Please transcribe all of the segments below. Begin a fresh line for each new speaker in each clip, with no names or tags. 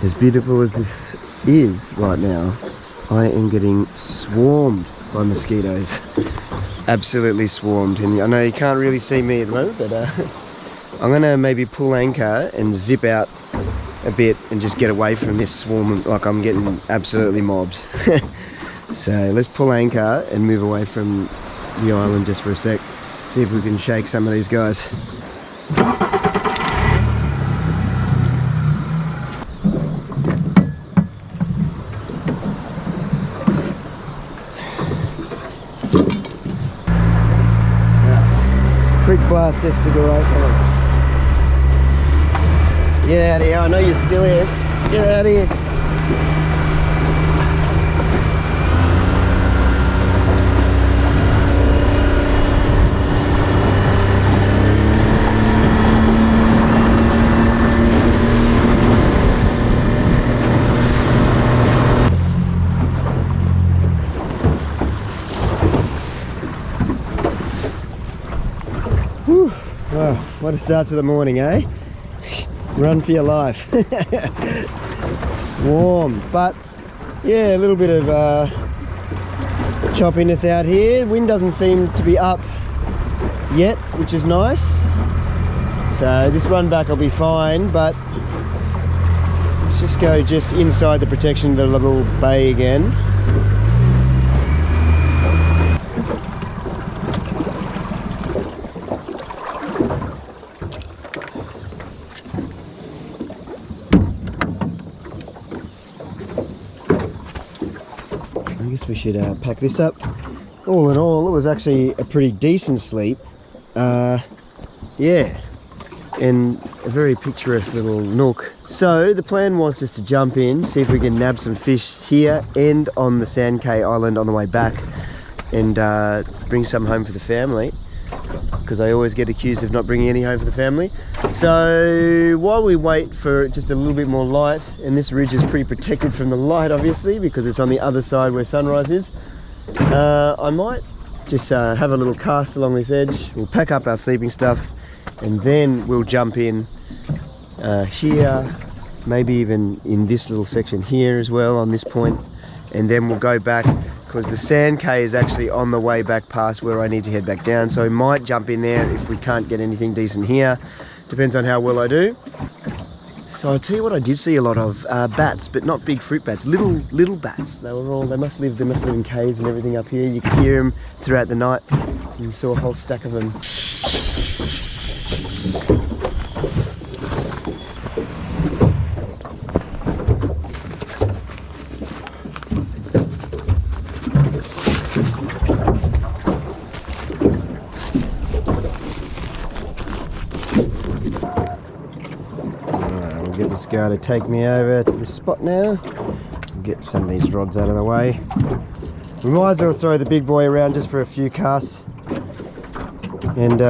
As beautiful as this is right now, I am getting swarmed by mosquitoes. Absolutely swarmed. And I know you can't really see me at the moment, but I'm gonna maybe pull anchor and zip out a bit and just get away from this swarm. Like, I'm getting absolutely mobbed. So let's pull anchor and move away from the island just for a sec. See if we can shake some of these guys. Quick blast this cigarette. Get out of here, I know you're still here. Get out of here. Whew. Wow, what a start to the morning, eh? Run for your life. Swarm, but yeah, a little bit of choppiness out here. Wind doesn't seem to be up yet, which is nice. So this run back will be fine, but let's just go just inside the protection of the little bay again. I guess we should pack this up. All in all, it was actually a pretty decent sleep. Yeah, and a very picturesque little nook. So the plan was just to jump in, see if we can nab some fish here and on the Sand Cay Island on the way back, and bring some home for the family, because I always get accused of not bringing any home for the family. So while we wait for just a little bit more light, and this ridge is pretty protected from the light obviously because it's on the other side where sunrise is, I might just have a little cast along this edge. We'll pack up our sleeping stuff and then we'll jump in here, maybe even in this little section here as well on this point, and then we'll go back, because the Sand Cay is actually on the way back past where I need to head back down. So we might jump in there if we can't get anything decent here. Depends on how well I do. So I'll tell you what, I did see a lot of bats, but not big fruit bats, little bats. They must live in caves and everything up here. You could hear them throughout the night. And you saw a whole stack of them. Get this guy to take me over to this spot now. Get some of these rods out of the way. We might as well throw the big boy around just for a few casts, and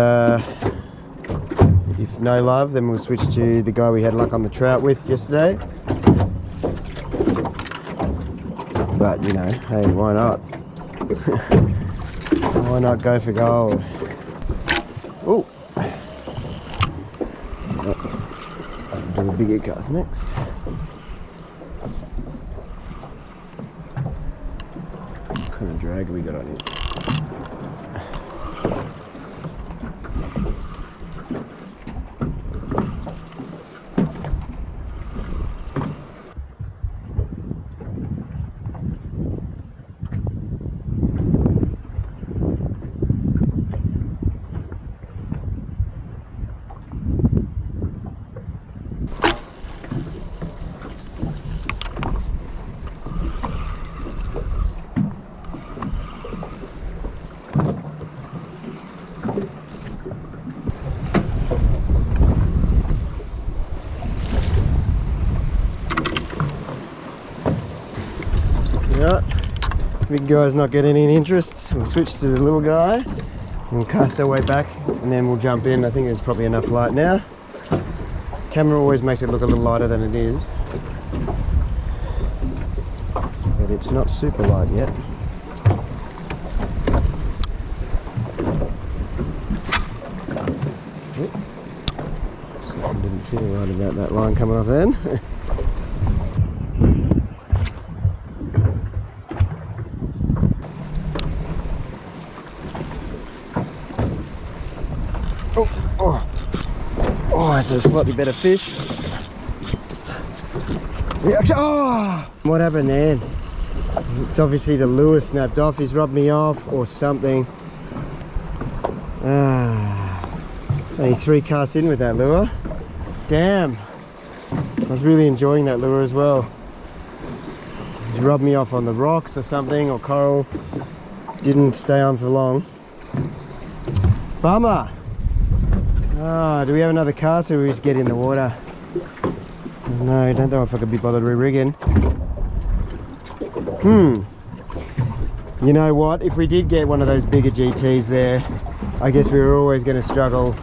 if no love, then we'll switch to the guy we had luck on the trout with yesterday. But you know, hey, why not? Why not go for gold? Oh, do a bigger cast next. What kind of drag have we got on here? Yeah, big guy's not getting any interest. We'll switch to the little guy and we'll cast our way back, and then we'll jump in. I think there's probably enough light now. Camera always makes it look a little lighter than it is, but it's not super light yet. Something didn't feel right about that line coming off then. That's a slightly better fish. Oh! What happened there? It's obviously the lure snapped off. He's rubbed me off or something. Only 3 casts in with that lure. Damn. I was really enjoying that lure as well. He's rubbed me off on the rocks or something, or coral. Didn't stay on for long. Bummer. Do we have another cast or we just get in the water? No, I don't know if I could be bothered re-rigging. You know what? If we did get one of those bigger GTs there, I guess we were always going to struggle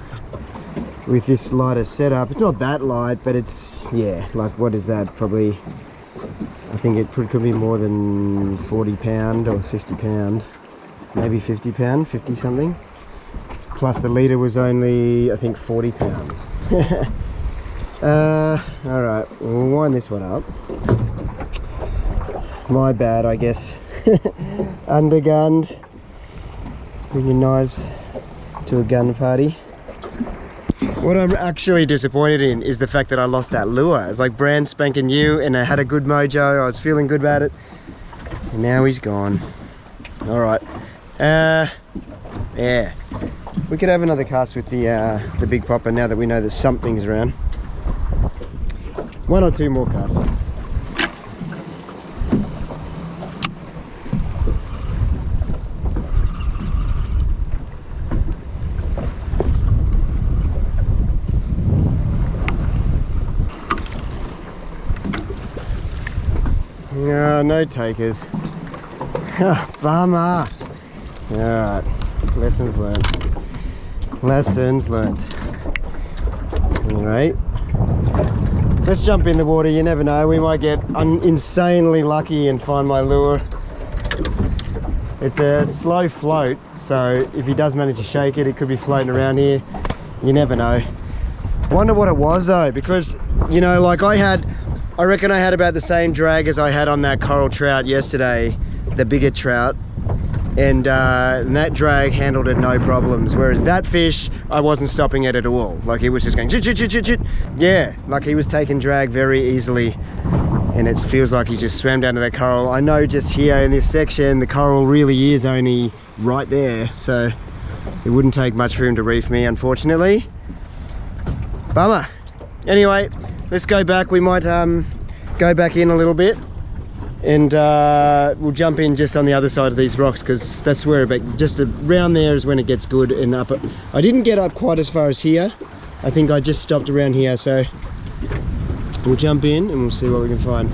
with this lighter setup. It's not that light, but it's, yeah, like what is that? Probably, I think it could be more than 40 pound or 50 pound. Maybe 50 pound, 50 something. Plus the leader was only, I think, 40 pound. Alright, we'll wind this one up. My bad, I guess. Undergunned. Bring your knives to a gun party. What I'm actually disappointed in is the fact that I lost that lure. It's like brand spanking new and I had a good mojo. I was feeling good about it. And now he's gone. Alright. Yeah. We could have another cast with the big popper now that we know that something's around. 1 or 2 more casts. No takers. Bummer. Alright, lessons learned. Lessons learned. Alright. Let's jump in the water, you never know. We might get insanely lucky and find my lure. It's a slow float, so if he does manage to shake it, it could be floating around here. You never know. Wonder what it was though, because, you know, like I reckon I had about the same drag as I had on that coral trout yesterday, the bigger trout, and that drag handled it no problems, whereas that fish, I wasn't stopping it at all. Like he was just going chit chit chit chit chit. Yeah, like he was taking drag very easily, and it feels like he just swam down to that coral. I know just here in this section, the coral really is only right there, so it wouldn't take much for him to reef me, unfortunately. Bummer. Anyway, let's go back. We might go back in a little bit and we'll jump in just on the other side of these rocks, because that's where just around there is when it gets good. And up, I didn't get up quite as far as here. I think I just stopped around here, so we'll jump in and we'll see what we can find.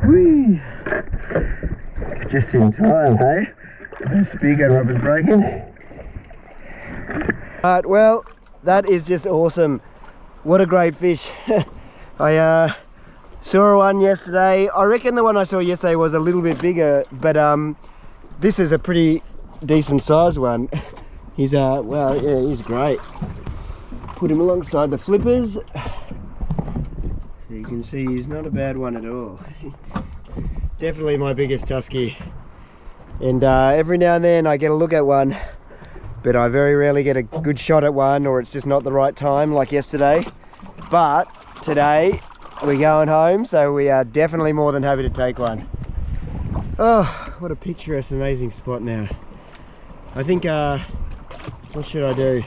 Whee! Just in time, hey? The speargun rod was breaking. Alright, well, that is just awesome. What a great fish. I saw one yesterday. I reckon the one I saw yesterday was a little bit bigger, but this is a pretty decent sized one. He's well, yeah, he's great. Put him alongside the flippers. So you can see he's not a bad one at all. Definitely my biggest tusky. And every now and then I get a look at one, but I very rarely get a good shot at one, or it's just not the right time like yesterday. But today we're going home, so we are definitely more than happy to take one. Oh, what a picturesque, amazing spot now. I think, what should I do?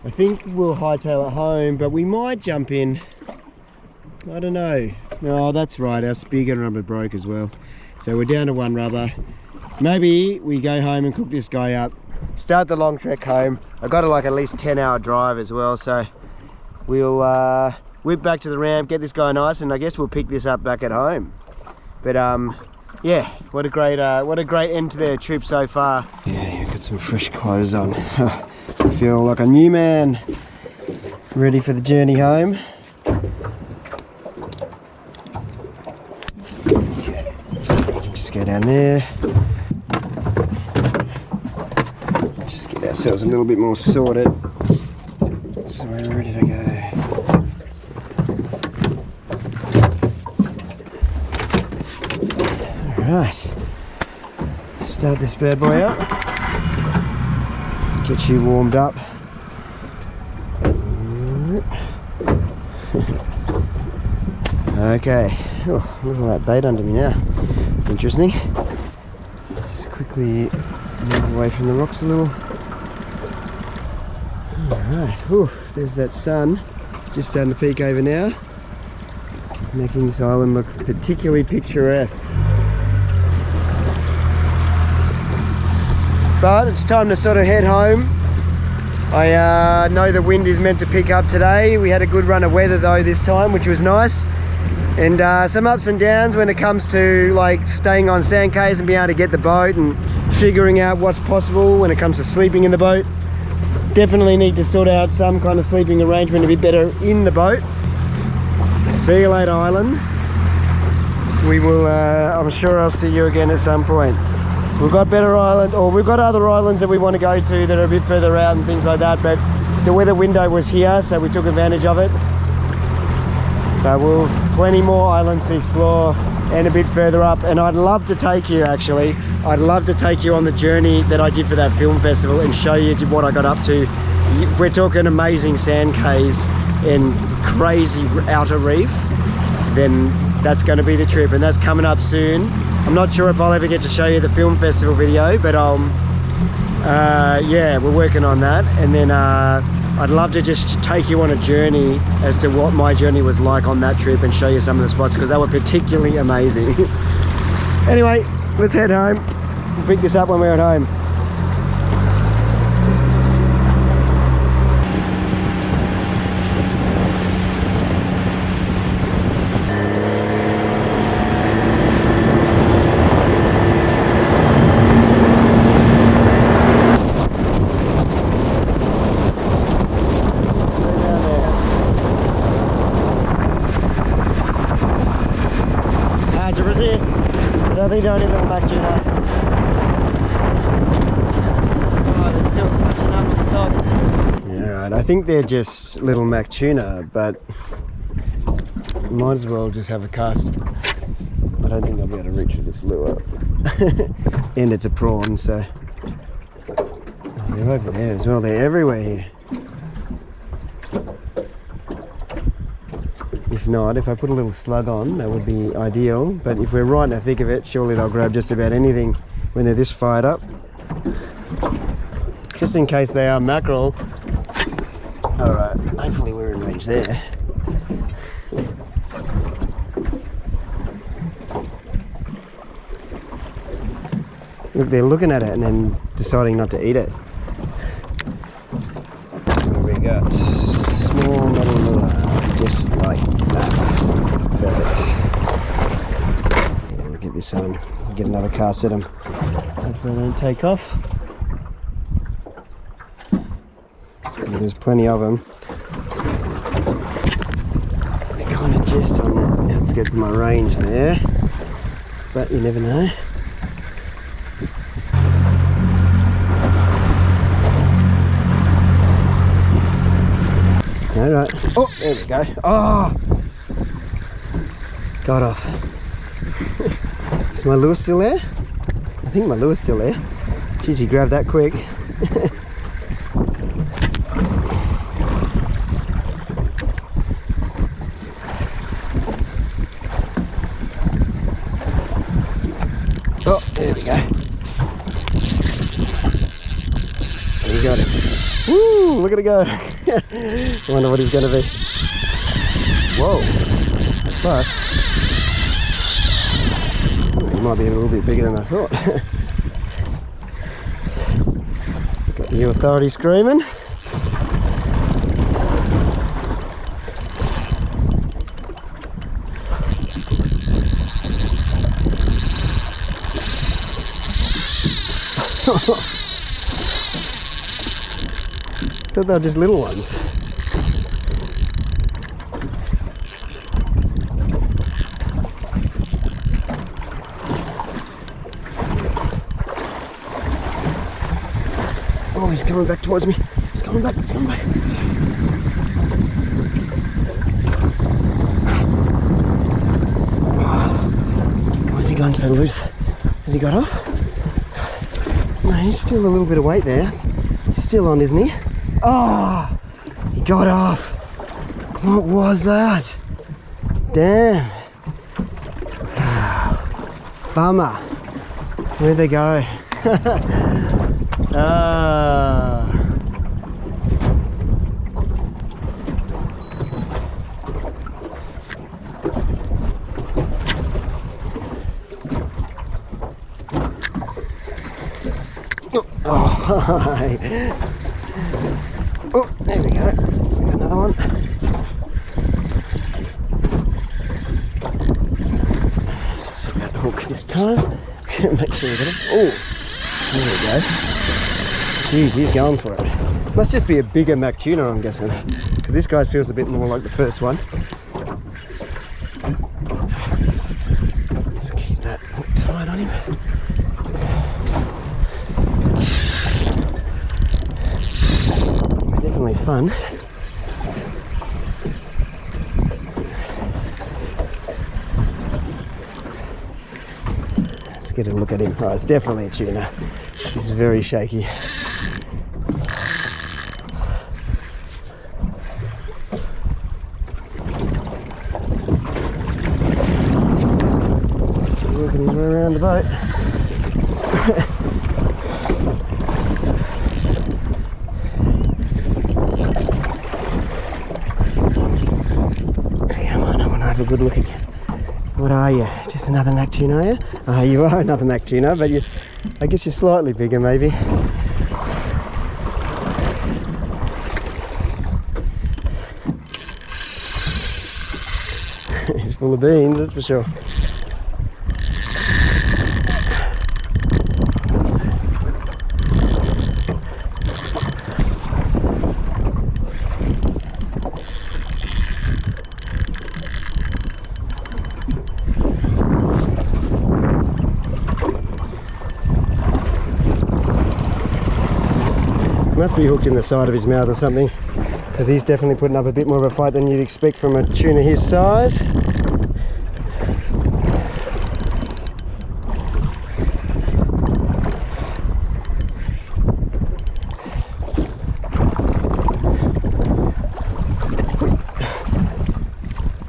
I think we'll hightail it home, but we might jump in. I don't know. Oh, that's right, our speargun rubber broke as well. So we're down to one rubber. Maybe we go home and cook this guy up, start the long trek home. I've got like at least 10-hour drive as well, so we'll whip back to the ramp, get this guy nice, and I guess we'll pick this up back at home. But yeah, what a great end to their trip so far. Yeah, got some fresh clothes on. I feel like a new man, ready for the journey home. Okay, just go down there. Just get ourselves a little bit more sorted, so we're ready to go. Right, start this bad boy up, get you warmed up. Okay, oh, look at that bait under me now, it's interesting. Just quickly move away from the rocks a little. Alright, there's that sun just starting to peek over now, making this island look particularly picturesque. But it's time to sort of head home. I know the wind is meant to pick up today. We had a good run of weather though this time, which was nice. And some ups and downs when it comes to like staying on sand cays and being able to get the boat and figuring out what's possible when it comes to sleeping in the boat. Definitely need to sort out some kind of sleeping arrangement a bit better in the boat. See you later, island. We will, I'm sure I'll see you again at some point. We've got better island, or we've got other islands that we want to go to that are a bit further out and things like that, but the weather window was here, so we took advantage of it. But we'll have plenty more islands to explore and a bit further up, and I'd love to take you actually. I'd love to take you on the journey that I did for that film festival and show you what I got up to. We're talking amazing sand cays and crazy outer reef, then that's going to be the trip, and that's coming up soon. I'm not sure if I'll ever get to show you the film festival video, but yeah, we're working on that. And then I'd love to just take you on a journey as to what my journey was like on that trip and show you some of the spots, because they were particularly amazing. Anyway, let's head home. We'll pick this up when we're at home. They don't even back tuna. Oh, they're still smashing up at the top. Yeah, right. I think they're just little mac tuna, but might as well just have a cast. I don't think I'll be able to reach with this lure. And it's a prawn, so. Oh, they're over there as well. They're everywhere here. If not, if I put a little slug on, that would be ideal. But if we're right in the thick of it, surely they'll grab just about anything when they're this fired up. Just in case they are mackerel. Alright, hopefully we're in range there. Look, they're looking at it and then deciding not to eat it. What we got? Small metal lure, just like that. Perfect. Yeah, we'll get this on. Get another cast at them. Hopefully they don't take off. There's plenty of them. They're kind of just on the outskirts of my range there, but you never know. Alright. Oh, there we go. Oh! Got off. Is my lure still there? I think my lure's still there. Jeez, you grabbed that quick. Oh, there we go. You got it. Woo, look at it go. I wonder what he's going to be. Whoa, that's fast. He might be a little bit bigger than I thought. Got the authority screaming. Thought they were just little ones. Oh, he's coming back towards me. He's coming back, he's coming back. Why is he going so loose? Has he got off? No, he's still a little bit of weight there. He's still on, isn't he? Oh, he got off. What was that? Damn. Bummer. Where'd they go? Ah. Oh, oh, there we go. We got another one. Set that hook this time. Make sure we get it. Oh, there we go. Jeez, he's going for it. Must just be a bigger Mac tuna, I'm guessing, because this guy feels a bit more like the first one. Just keep that hook tight on him. Definitely fun. Let's get a look at him. Oh, it's definitely a tuna. He's very shaky. Working his way around the boat. A good look at you. What are you? Just another Mac tuna, are you? Oh, you are another Mac tuna, but I guess you're slightly bigger, maybe. He's full of beans, that's for sure. Must be hooked in the side of his mouth or something, because he's definitely putting up a bit more of a fight than you'd expect from a tuna his size.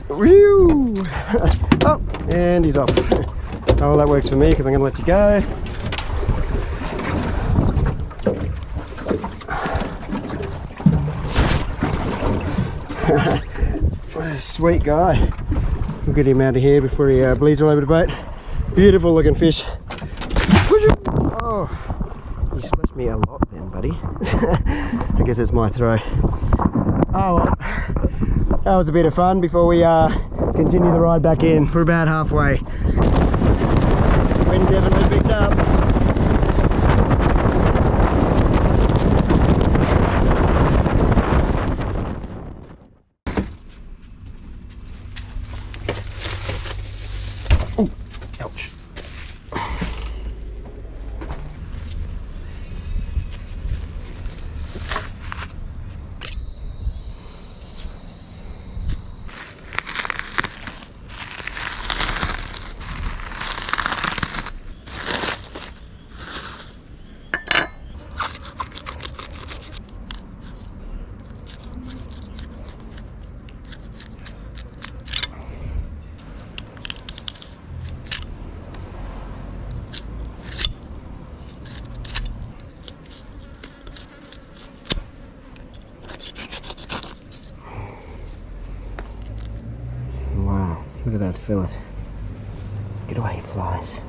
Whew! Oh, and he's off. Oh, well, that works for me because I'm going to let you go. What a sweet guy. We'll get him out of here before he bleeds all over the boat. Beautiful looking fish. Oh, you splashed me a lot then, buddy. I guess it's my throw. Oh well, that was a bit of fun before we continue the ride back in. We're about halfway. Wind definitely picked up. Oh, ouch. Wow, look at that fillet. Get away, flies.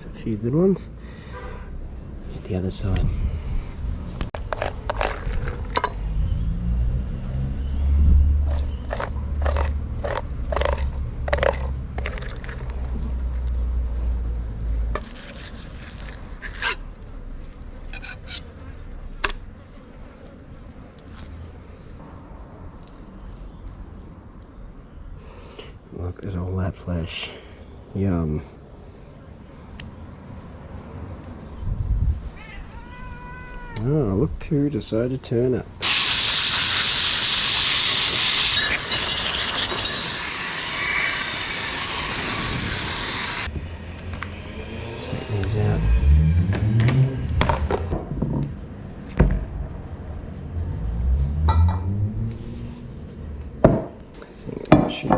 A few good ones. Hit the other side. Look at all that flesh. Yum. Oh, look who decided to turn up. Sweep these out. I think that should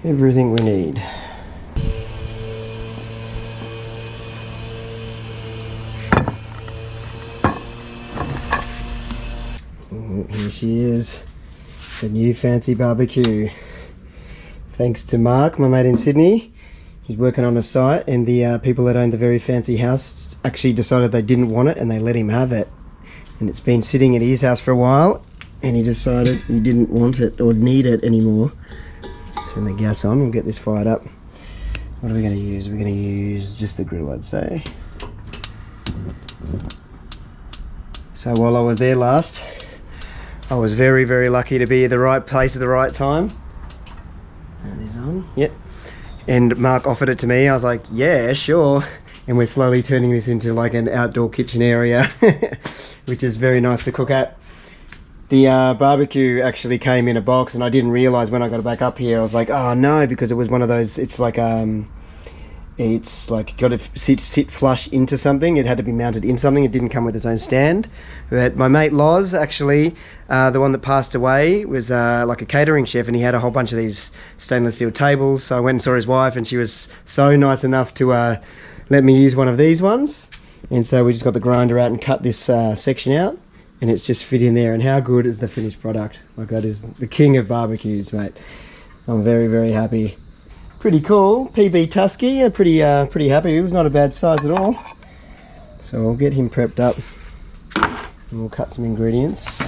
be everything we need. Here she is, the new fancy barbecue. Thanks to Mark, my mate in Sydney. He's working on a site, and the people that owned the very fancy house actually decided they didn't want it and they let him have it. And it's been sitting at his house for a while, and he decided he didn't want it or need it anymore. Let's turn the gas on, we'll get this fired up. What are we going to use? We're going to use just the grill, I'd say. So while I was there last, I was very, very lucky to be at the right place at the right time. That is on, yep. And Mark offered it to me. I was like, yeah, sure. And we're slowly turning this into like an outdoor kitchen area, which is very nice to cook at. The barbecue actually came in a box, and I didn't realize when I got it back up here. I was like, oh no, because it was one of those, it's like got to sit flush into something. It had to be mounted in something. It didn't come with its own stand. But my mate Loz, actually, the one that passed away, was like a catering chef, and he had a whole bunch of these stainless steel tables. So I went and saw his wife, and she was so nice enough to let me use one of these ones. And so we just got the grinder out and cut this section out, and it's just fit in there. And how good is the finished product? Like, that is the king of barbecues, mate. I'm very, very happy. Pretty cool. PB Tusky, pretty happy. It was not a bad size at all. So we'll get him prepped up, and we'll cut some ingredients.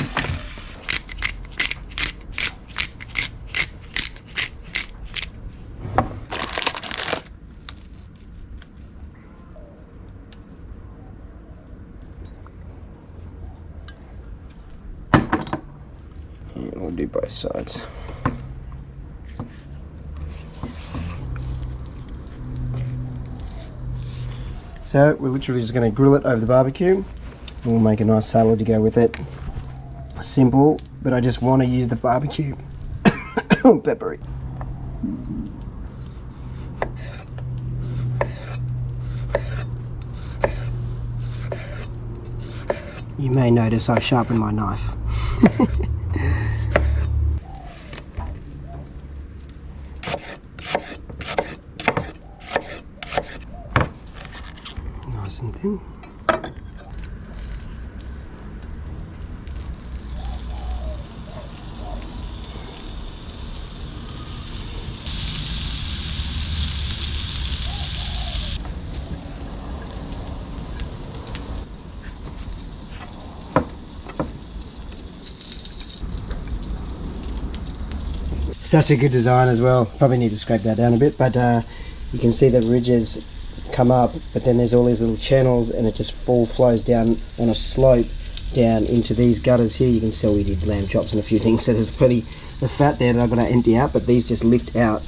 And we'll do both sides. So we're literally just going to grill it over the barbecue. We'll make a nice salad to go with it. Simple, but I just want to use the barbecue. Peppery. You may notice I've sharpened my knife. Nice and thin. Such a good design as well. Probably need to scrape that down a bit, but you can see the ridges come up, but then there's all these little channels and it just all flows down on a slope down into these gutters here. You can see we did lamb chops and a few things, so there's plenty of fat there that I've got to empty out, but these just lift out.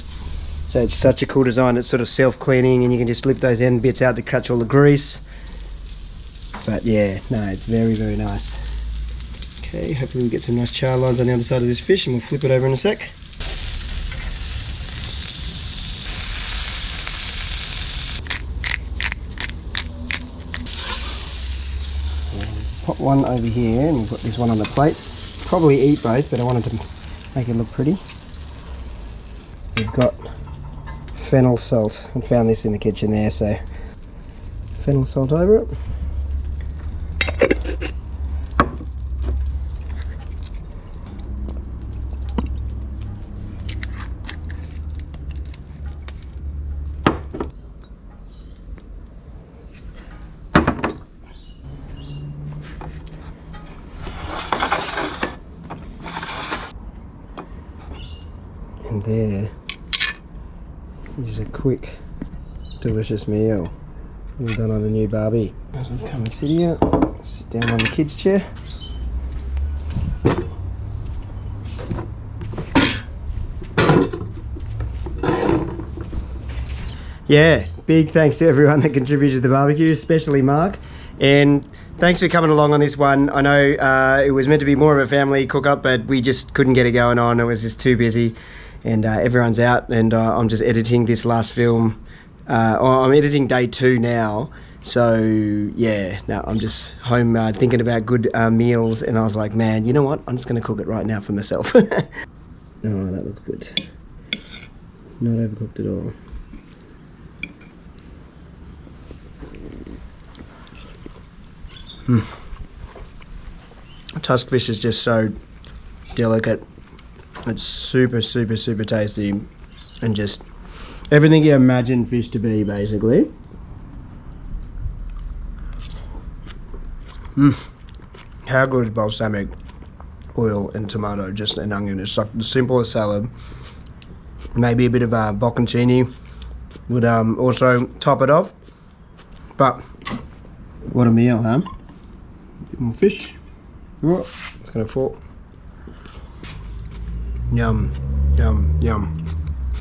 So it's such a cool design. It's sort of self-cleaning and you can just lift those end bits out to catch all the grease. But yeah, no, it's very, very nice. Okay, hopefully we'll get some nice char lines on the other side of this fish and we'll flip it over in a sec. Pop one over here and we've got this one on the plate. Probably eat both, but I wanted to make it look pretty. We've got fennel salt. I found this in the kitchen there, so fennel salt over it. And there is a quick, delicious meal. All done on the new Barbie. I'll come and sit here, sit down on the kids' chair. Yeah, big thanks to everyone that contributed to the barbecue, especially Mark. And thanks for coming along on this one. I know it was meant to be more of a family cook-up, but we just couldn't get it going on. It was just too busy. And everyone's out, and I'm just editing this last film. I'm editing day 2 now. So yeah, no, I'm just home thinking about good meals, and I was like, man, you know what? I'm just going to cook it right now for myself. Oh, that looks good. Not overcooked at all. Tuskfish is just so delicate. It's super, super, super tasty, and just everything you imagine fish to be, basically. How good is balsamic oil and tomato, just an onion? It's like the simplest salad. Maybe a bit of bocconcini would also top it off. But what a meal, huh? A bit more fish. Oh, it's gonna fall. Yum, yum, yum.